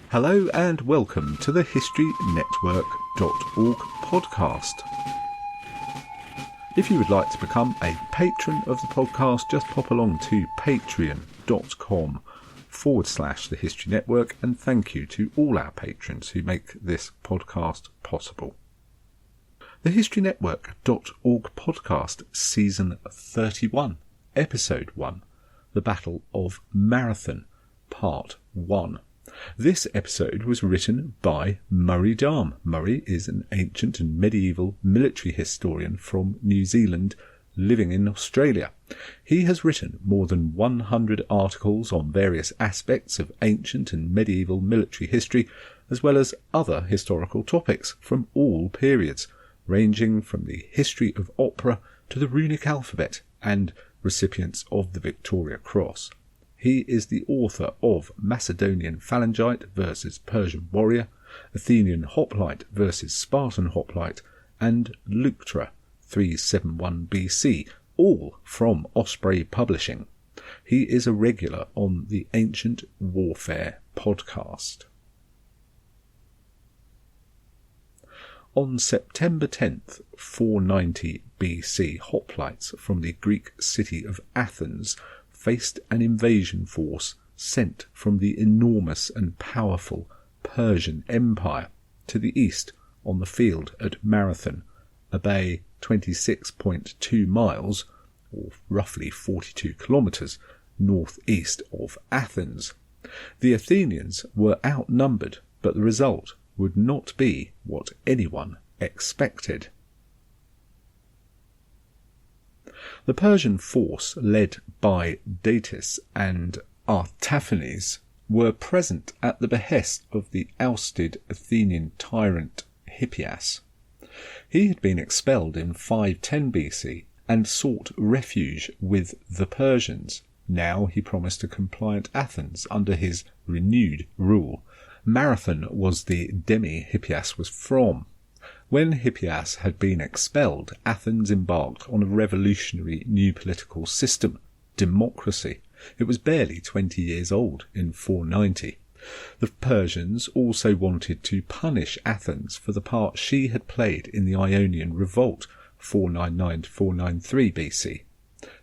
Hello and welcome to the HistoryNetwork.org podcast. If you would like to become a patron of the podcast, just pop along to patreon.com/the History Network, and thank you to all our patrons who make this podcast possible. The HistoryNetwork.org podcast, Season 31, Episode 1, The Battle of Marathon, Part 1. This episode was written by Murray Darm. Murray is an ancient and medieval military historian from New Zealand living in Australia. He has written more than 100 articles on various aspects of ancient and medieval military history, as well as other historical topics from all periods, ranging from the history of opera to the runic alphabet and recipients of the Victoria Cross. He is the author of Macedonian Phalangite versus Persian Warrior, Athenian Hoplite versus Spartan Hoplite, and Leuctra 371 BC, all from Osprey Publishing. He is a regular on the Ancient Warfare podcast. On September 10th, 490 BC, hoplites from the Greek city of Athens faced an invasion force sent from the enormous and powerful Persian Empire to the east on the field at Marathon, a bay 26.2 miles, or roughly 42 kilometres, northeast of Athens. The Athenians were outnumbered, but the result would not be what anyone expected. The Persian force, led by Datis and Artaphanes, were present at the behest of the ousted Athenian tyrant Hippias. He had been expelled in 510 BC and sought refuge with the Persians. Now he promised a compliant Athens under his renewed rule. Marathon was the demi Hippias was from. When Hippias had been expelled, Athens embarked on a revolutionary new political system, democracy. It was barely 20 years old in 490. The Persians also wanted to punish Athens for the part she had played in the Ionian Revolt, 499 to 493 BC,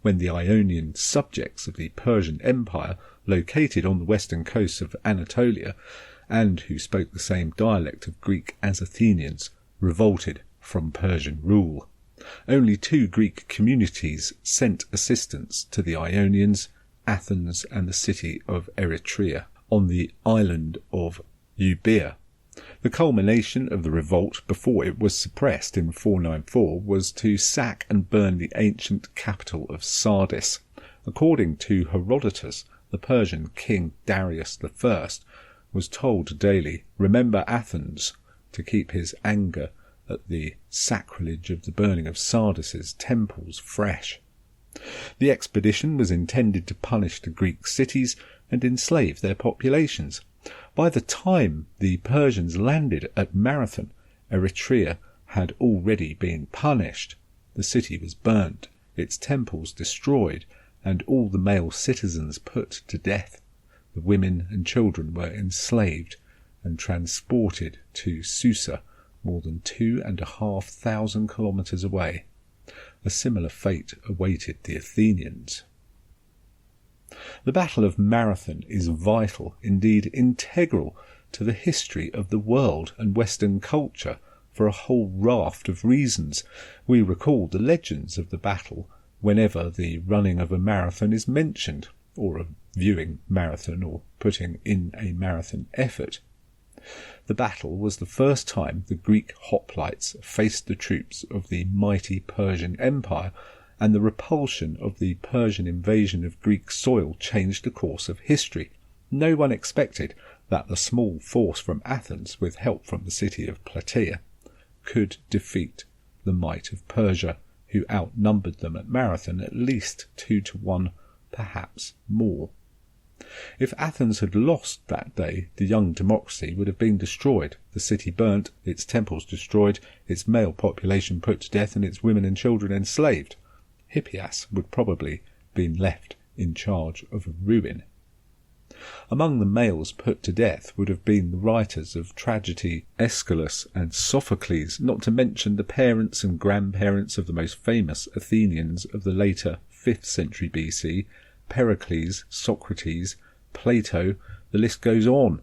when the Ionian subjects of the Persian Empire, located on the western coast of Anatolia, and who spoke the same dialect of Greek as Athenians, revolted from Persian rule. Only two Greek communities sent assistance to the Ionians, Athens and the city of Eretria on the island of Euboea. The culmination of the revolt before it was suppressed in 494 was to sack and burn the ancient capital of Sardis. According to Herodotus, the Persian king Darius I was told daily, "Remember Athens," to keep his anger at the sacrilege of the burning of Sardis's temples fresh. The expedition was intended to punish the Greek cities and enslave their populations. By the time the Persians landed at Marathon, Eretria had already been punished. The city was burnt, its temples destroyed, and all the male citizens put to death. The women and children were enslaved and transported to Susa, more than 2,500 kilometres away. A similar fate awaited the Athenians. The Battle of Marathon is vital, indeed integral, to the history of the world and Western culture for a whole raft of reasons. We recall the legends of the battle whenever the running of a marathon is mentioned, or a viewing marathon or putting in a marathon effort. The battle was the first time the Greek hoplites faced the troops of the mighty Persian Empire, and the repulsion of the Persian invasion of Greek soil changed the course of history. No one expected that the small force from Athens, with help from the city of Plataea, could defeat the might of Persia, who outnumbered them at Marathon at least 2-1, perhaps more. If Athens had lost that day, the young democracy would have been destroyed, the city burnt, its temples destroyed, its male population put to death, and its women and children enslaved. Hippias would probably have been left in charge of a ruin. Among the males put to death would have been the writers of tragedy Aeschylus and Sophocles, not to mention the parents and grandparents of the most famous Athenians of the later 5th century BC, Pericles, Socrates, Plato, the list goes on.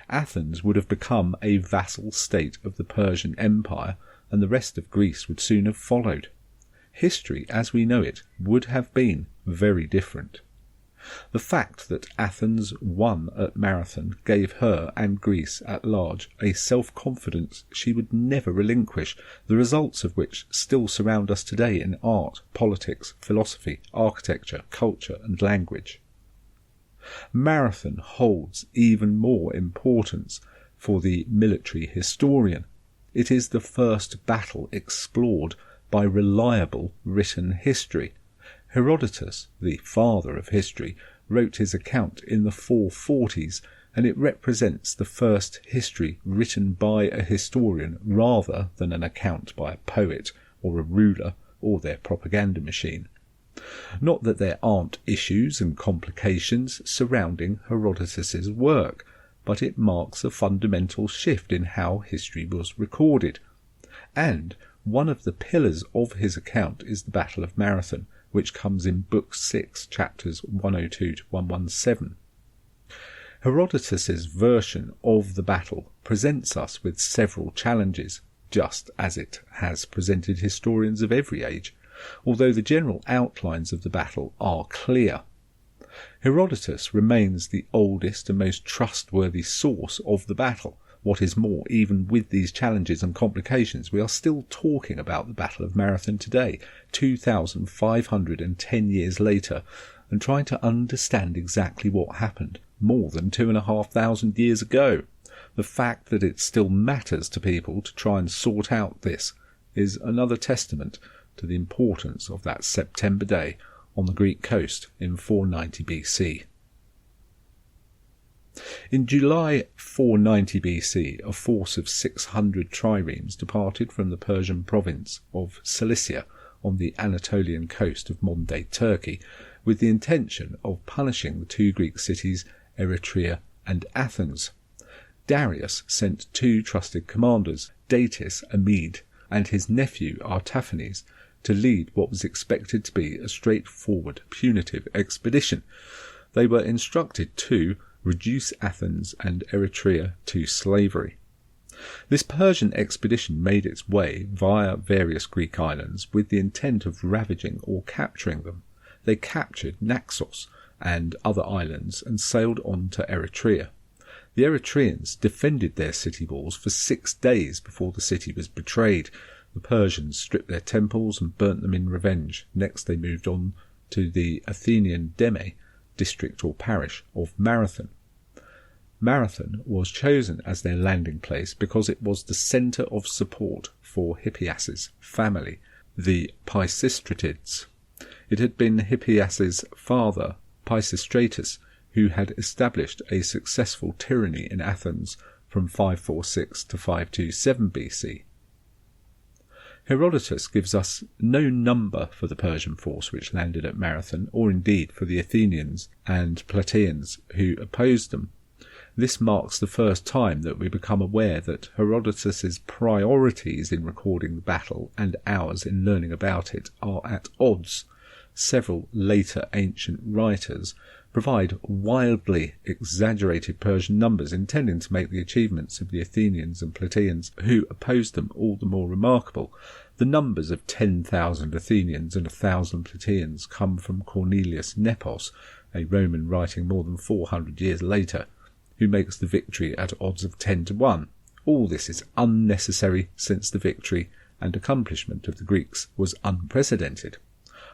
Athens would have become a vassal state of the Persian Empire, and the rest of Greece would soon have followed. History, as we know it, would have been very different. The fact that Athens won at Marathon gave her and Greece at large a self-confidence she would never relinquish, the results of which still surround us today in art, politics, philosophy, architecture, culture and language. Marathon holds even more importance for the military historian. It is the first battle explored by reliable written history. Herodotus, the father of history, wrote his account in the 440s, and it represents the first history written by a historian rather than an account by a poet or a ruler or their propaganda machine. Not that there aren't issues and complications surrounding Herodotus's work, but it marks a fundamental shift in how history was recorded. And one of the pillars of his account is the Battle of Marathon, which comes in Book 6, chapters 102 to 117. Herodotus's version of the battle presents us with several challenges, just as it has presented historians of every age, although the general outlines of the battle are clear. Herodotus remains the oldest and most trustworthy source of the battle. What is more, even with these challenges and complications, we are still talking about the Battle of Marathon today, 2,510 years later, and trying to understand exactly what happened more than 2,500 years ago. The fact that it still matters to people to try and sort out this is another testament to the importance of that September day on the Greek coast in 490 BC. In July 490 BC, a force of 600 triremes departed from the Persian province of Cilicia on the Anatolian coast of modern-day Turkey, with the intention of punishing the two Greek cities Eretria and Athens. Darius sent two trusted commanders, Datis, a Mede, and his nephew Artaphanes, to lead what was expected to be a straightforward punitive expedition. They were instructed to reduce Athens and Eretria to slavery. This Persian expedition made its way via various Greek islands with the intent of ravaging or capturing them. They captured Naxos and other islands and sailed on to Eretria. The Eretrians defended their city walls for 6 days before the city was betrayed. The Persians stripped their temples and burnt them in revenge. Next they moved on to the Athenian Deme, district or parish, of Marathon. Marathon was chosen as their landing place because it was the centre of support for Hippias's family, the Pisistratids. It had been Hippias's father, Pisistratus, who had established a successful tyranny in Athens from 546 to 527 BC. Herodotus gives us no number for the Persian force which landed at Marathon, or indeed for the Athenians and Plataeans who opposed them. This marks the first time that we become aware that Herodotus's priorities in recording the battle and ours in learning about it are at odds. Several later ancient writers provide wildly exaggerated Persian numbers intending to make the achievements of the Athenians and Plataeans who opposed them all the more remarkable. The numbers of 10,000 Athenians and 1,000 Plataeans come from Cornelius Nepos, a Roman writing more than 400 years later, who makes the victory at odds of 10 to 1. All this is unnecessary, since the victory and accomplishment of the Greeks was unprecedented.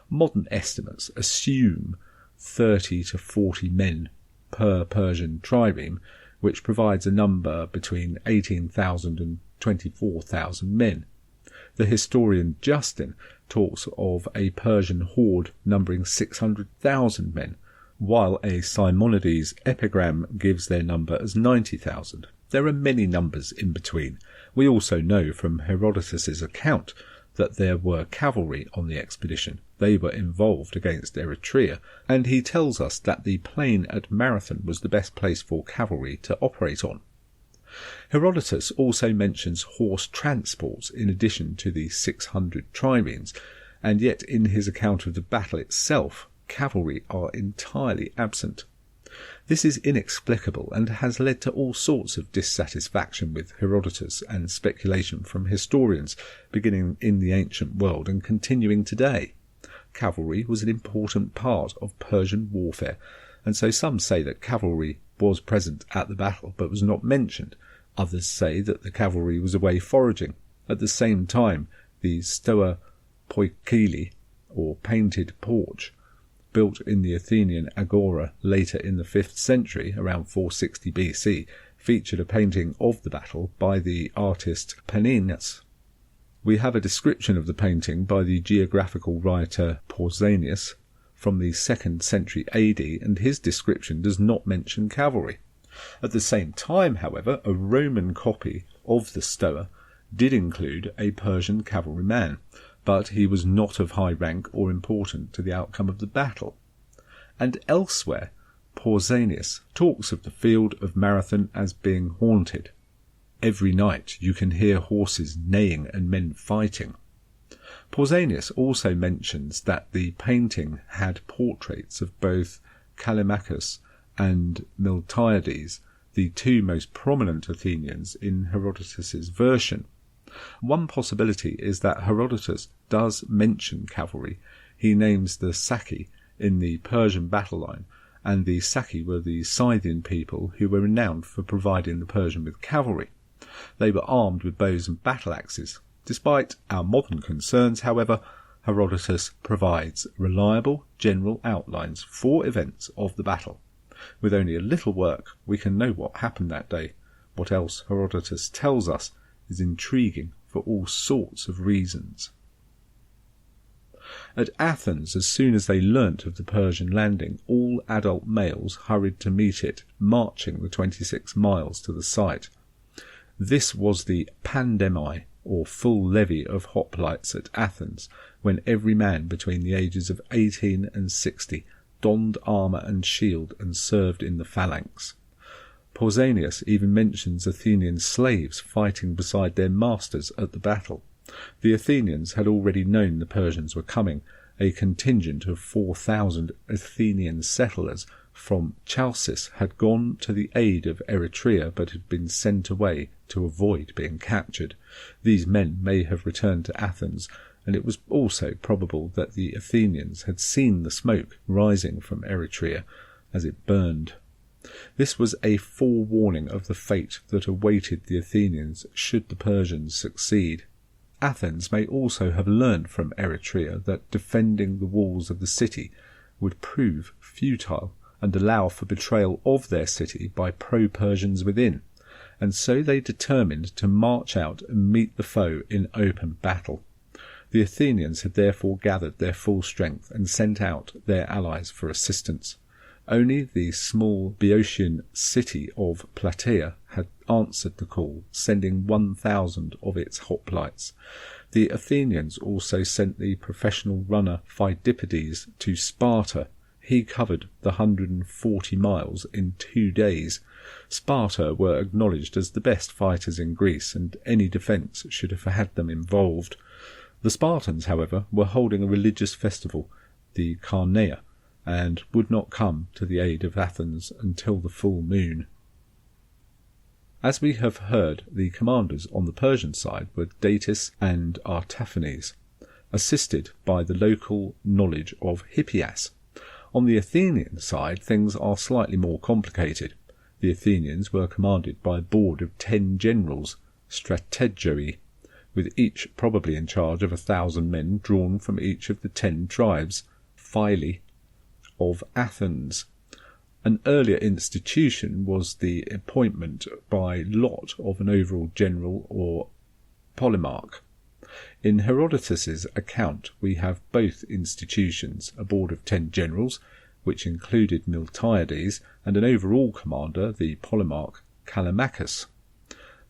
Modern estimates assume 30 to 40 men per Persian trireme, which provides a number between 18,000 and 24,000 men. The historian Justin talks of a Persian horde numbering 600,000 men, while a Simonides epigram gives their number as 90,000. There are many numbers in between. We also know from Herodotus's account that there were cavalry on the expedition. They were involved against Eretria, and he tells us that the plain at Marathon was the best place for cavalry to operate on. Herodotus also mentions horse transports in addition to the 600 triremes, and yet in his account of the battle itself, cavalry are entirely absent. This is inexplicable and has led to all sorts of dissatisfaction with Herodotus and speculation from historians, beginning in the ancient world and continuing today. Cavalry was an important part of Persian warfare, and so some say that cavalry was present at the battle but was not mentioned. Others say that the cavalry was away foraging. At the same time, the stoa poikili, or painted porch, built in the Athenian agora later in the 5th century, around 460 BC, featured a painting of the battle by the artist Pausanias. We have a description of the painting by the geographical writer Pausanias from the 2nd century AD, and his description does not mention cavalry. At the same time, however, a Roman copy of the stoa did include a Persian cavalryman, but he was not of high rank or important to the outcome of the battle. And elsewhere, Pausanias talks of the field of Marathon as being haunted. Every night you can hear horses neighing and men fighting. Pausanias also mentions that the painting had portraits of both Callimachus and Miltiades, the two most prominent Athenians in Herodotus's version. One possibility is that Herodotus does mention cavalry. He names the Saki in the Persian battle line, and the Saki were the Scythian people who were renowned for providing the Persian with cavalry. They were armed with bows and battle axes. Despite our modern concerns, however, Herodotus provides reliable general outlines for events of the battle. With only a little work, we can know what happened that day. What else Herodotus tells us is intriguing for all sorts of reasons. At Athens, as soon as they learnt of the Persian landing, all adult males hurried to meet it, marching the 26 miles to the site. This was the pandemi, or full levy of hoplites at Athens, when every man between the ages of 18 and 60 donned armour and shield and served in the phalanx. Pausanias even mentions Athenian slaves fighting beside their masters at the battle. The Athenians had already known the Persians were coming. A contingent of 4,000 Athenian settlers from Chalcis had gone to the aid of Eretria, but had been sent away to avoid being captured. These men may have returned to Athens, and it was also probable that the Athenians had seen the smoke rising from Eretria as it burned. This was a forewarning of the fate that awaited the Athenians should the Persians succeed. Athens may also have learned from Eretria that defending the walls of the city would prove futile and allow for betrayal of their city by pro-Persians within, and so they determined to march out and meet the foe in open battle. The Athenians had therefore gathered their full strength and sent out their allies for assistance. Only the small Boeotian city of Plataea had answered the call, sending 1,000 of its hoplites. The Athenians also sent the professional runner Phidippides to Sparta. He covered the 140 miles in 2 days. Sparta were acknowledged as the best fighters in Greece, and any defence should have had them involved. The Spartans, however, were holding a religious festival, the Carneia, and would not come to the aid of Athens until the full moon. As we have heard, the commanders on the Persian side were Datis and Artaphanes, assisted by the local knowledge of Hippias. On the Athenian side, things are slightly more complicated. The Athenians were commanded by a board of 10 generals, strategoi, with each probably in charge of 1,000 men drawn from each of the 10 tribes, phili, of Athens. An earlier institution was the appointment by lot of an overall general or polemarch. In Herodotus's account we have both institutions, a board of 10 generals, which included Miltiades, and an overall commander, the polemarch Callimachus.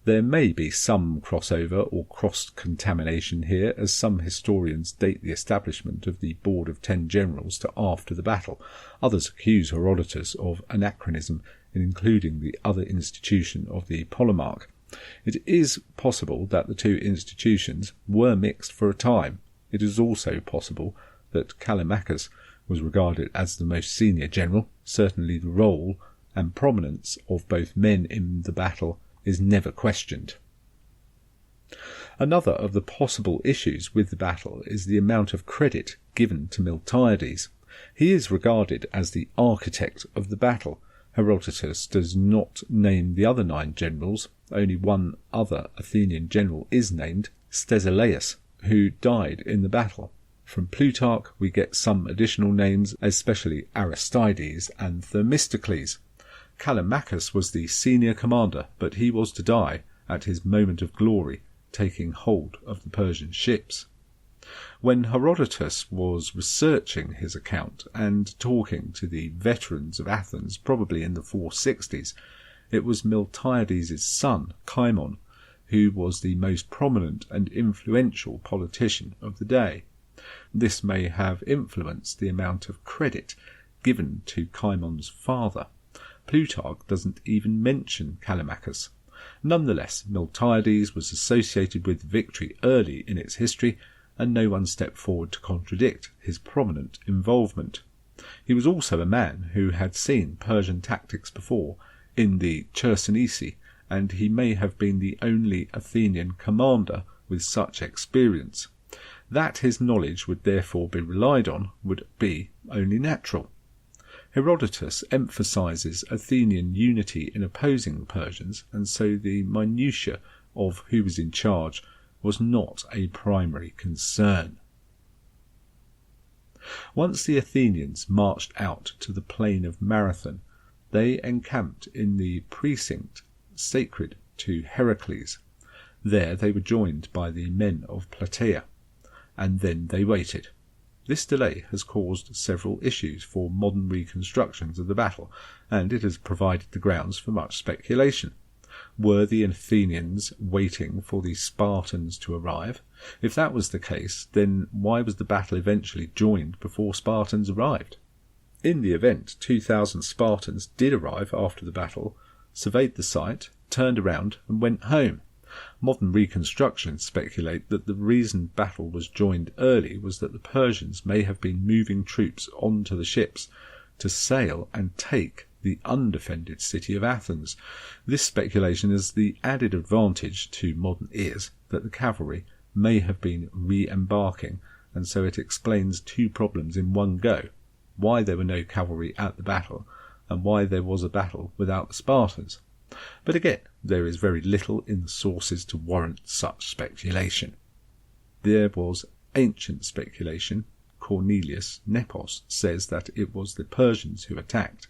There may be some crossover or cross-contamination here, as some historians date the establishment of the Board of 10 Generals to after the battle. Others accuse Herodotus of anachronism in including the other institution of the polemarch. It is possible that the two institutions were mixed for a time. It is also possible that Callimachus was regarded as the most senior general. Certainly the role and prominence of both men in the battle is never questioned. Another of the possible issues with the battle is the amount of credit given to Miltiades. He is regarded as the architect of the battle. Herodotus does not name the other 9 generals. Only one other Athenian general is named, Stesilaus, who died in the battle. From Plutarch we get some additional names, especially Aristides and Themistocles. Callimachus was the senior commander, but he was to die at his moment of glory, taking hold of the Persian ships. When Herodotus was researching his account and talking to the veterans of Athens, probably in the 460s, it was Miltiades' son, Cimon, who was the most prominent and influential politician of the day. This may have influenced the amount of credit given to Cimon's father. Plutarch doesn't even mention Callimachus. Nonetheless, Miltiades was associated with victory early in its history, and no one stepped forward to contradict his prominent involvement. He was also a man who had seen Persian tactics before in the Chersonese, and he may have been the only Athenian commander with such experience. That his knowledge would therefore be relied on would be only natural. Herodotus emphasizes Athenian unity in opposing the Persians, and so the minutiae of who was in charge was not a primary concern. Once the Athenians marched out to the plain of Marathon, they encamped in the precinct sacred to Heracles. There they were joined by the men of Plataea, and then they waited. This delay has caused several issues for modern reconstructions of the battle, and it has provided the grounds for much speculation. Were the Athenians waiting for the Spartans to arrive? If that was the case, then why was the battle eventually joined before Spartans arrived? In the event, 2,000 Spartans did arrive after the battle, surveyed the site, turned around and went home. Modern reconstructions speculate that the reason battle was joined early was that the Persians may have been moving troops onto the ships to sail and take the undefended city of Athens. This speculation has the added advantage to modern ears that the cavalry may have been re-embarking, and so it explains 2 problems in one go: why there were no cavalry at the battle, and why there was a battle without the Spartans. But again, there is very little in the sources to warrant such speculation. There was ancient speculation. Cornelius Nepos says that it was the Persians who attacked.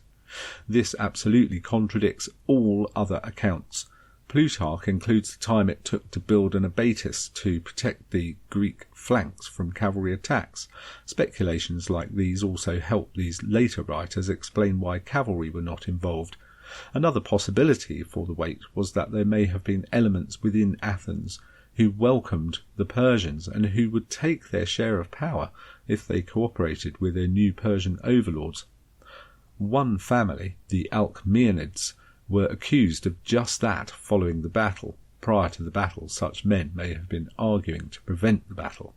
This absolutely contradicts all other accounts. Plutarch includes the time it took to build an abatis to protect the Greek flanks from cavalry attacks. Speculations like these also help these later writers explain why cavalry were not involved. Another possibility for the wait was that there may have been elements within Athens who welcomed the Persians and who would take their share of power if they cooperated with their new Persian overlords. One family, the Alcmaeonids, were accused of just that following the battle. Prior to the battle, such men may have been arguing to prevent the battle.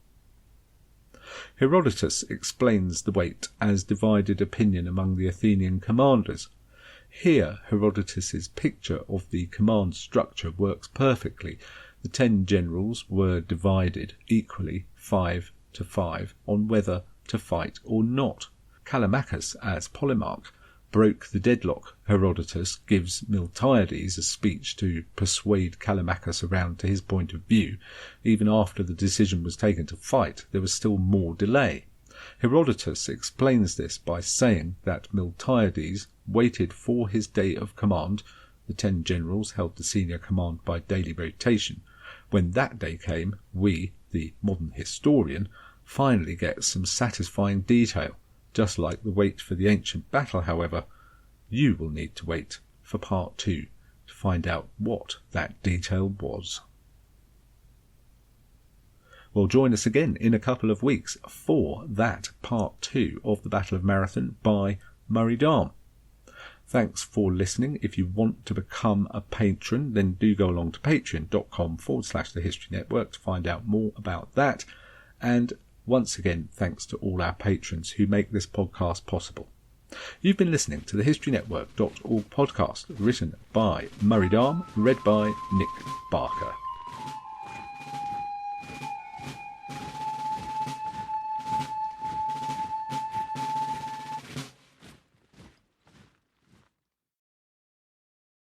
Herodotus explains the wait as divided opinion among the Athenian commanders. Here, Herodotus's picture of the command structure works perfectly. The 10 generals were divided equally, 5 to 5, on whether to fight or not. Callimachus, as polemarch, broke the deadlock. Herodotus gives Miltiades a speech to persuade Callimachus around to his point of view. Even after the decision was taken to fight, there was still more delay. Herodotus explains this by saying that Miltiades waited for his day of command. The 10 generals held the senior command by daily rotation. When that day came, we, the modern historian, finally get some satisfying detail. Just like the wait for the ancient battle, however, you will need to wait for part 2 to find out what that detail was. Well, join us again in a couple of weeks for that part 2 of the Battle of Marathon by Murray Darm. Thanks for listening. If you want to become a patron, then do go along to patreon.com/The History Network to find out more about that. And once again, thanks to all our patrons who make this podcast possible. You've been listening to the HistoryNetwork.org podcast, written by Murray Darm, read by Nick Barker.